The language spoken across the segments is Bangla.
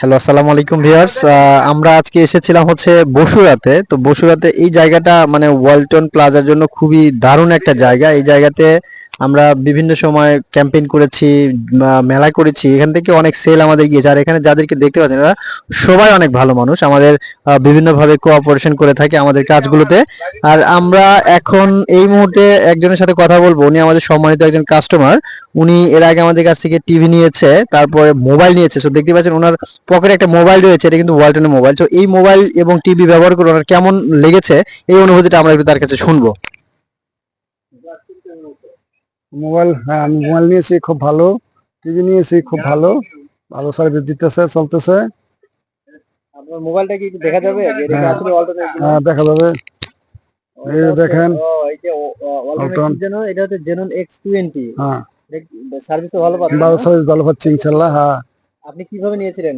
হ্যালো, আসসালামু আলাইকুম ভিউয়ার্স। আমরা আজকে এসেছিলাম হচ্ছে বসুরাতে। তো বসুরাতে এই জায়গাটা মানে ওয়ালটন প্লাজার জন্য খুবই দারুণ একটা জায়গা। এই জায়গাতে আমরা বিভিন্ন সময় ক্যাম্পেইন করেছি, মেলা করেছি। এখান থেকে অনেক সেল আমাদের গিয়েছে। আর এখানে যাদেরকে দেখতে পাচ্ছেন এরা সবাই অনেক ভালো মানুষ। আমাদের বিভিন্নভাবে কোঅপারেশন করে থাকে আমাদের কাজগুলোতে। আর আমরা এখন এই মুহূর্তে একজনের সাথে কথা বলবো। উনি আমাদের সম্মানিত একজন কাস্টমার। উনি এর আগে আমাদের কাছ থেকে টিভি নিয়েছে, তারপরে মোবাইল নিয়েছে। তো দেখতে পাচ্ছেন ওনার পকেটে একটা মোবাইল রয়েছে, এটা কিন্তু ওয়ালটনের মোবাইল। তো এই মোবাইল এবং টিভি ব্যবহার করে ওনার কেমন লেগেছে এই অনুভূতিটা আমরা একটু তার কাছে শুনবো। মোবাইল, হ্যাঁ আমি মোবাইল নিয়েছি, খুব ভালো। টিভি নিয়েছি, খুব ভালো। ভালো সার্ভিস দিতেছে, চলতেছে। আপনার মোবাইলটা কি একটু দেখা যাবে যে এটা কি হ্যাঁ, আসলে ওয়ালটনের কিনা? হ্যাঁ দেখা যাবে। এই এটা যে হচ্ছে দেখেন, এই যে ওয়ালটনের ওয়ালটন। কি যেন, এটা হচ্ছে জেনন X20। হ্যাঁ, সার্ভিস তো ভালো পাচ্ছেন ভালো না? সার্ভিস, ভালো পাচ্ছি ইনশাল্লাহ। হ্যাঁ, আপনি কিভাবে নিয়েছিলেন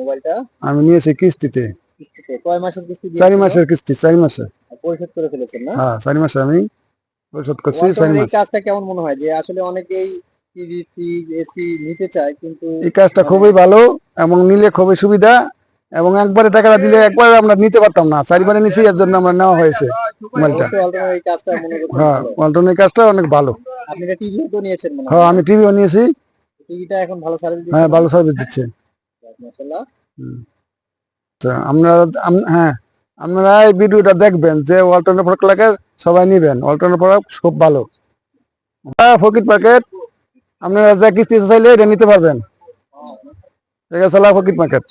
মোবাইলটা? আমি নিয়েছি কিস্তিতে। কিস্তিতে কয় মাসের কিস্তি 4 দিয়েছিল? মাসের কিস্তি, 4 মাসে। পরিশোধ করে ফেলেছেন না? হ্যাঁ, 4 মাসে আমি পরিশোধ করছি, 4 ওয়ালটনের এই মাস। কাজটা কেমন মনে হয় যে আসলে অনেকেই টিভি, ফ্রিজ, এসি নিতে চায় কিন্তু এই কাজটা মানে খুবই ভালো এবং নিলে খুবই সুবিধা। এবং একবারে টাকাটা দিলে একবারে আমরা নিতে পারতাম না, 4বারে নিছি, এর জন্য আমরা নেওয়া হয়েছে মোবাইলটা। অবশ্যই ওয়ালটনের এই কাজটা মনে করছেন হ্যাঁ, ভালো। ওয়ালটনের কাজটা অনেক ভালো। আপনি এটা টিভিও তো নিয়েছেন মনে হয় হ্যাঁ, না? আমি টিভিও নিয়েছি। টিভিটা এখন ভালো সার্ভিস দিচ্ছে হ্যাঁ, না? ভালো সার্ভিস দিচ্ছে। মাশাআল্লাহ। হুম। আচ্ছা, আপনারা হ্যাঁ, আপনারা এই ভিডিওটা দেখবেন যে ওয়ালটনের প্রোডাক্ট লাগে, সবাই নিবেন। ওয়ালটনের প্রোডাক্ট খুব ভালো। ফকির মার্কেট, আপনারা যা কিস্তি চাইলে এটা নিতে পারবেন। ঠিক আছে, ফকির মার্কেট।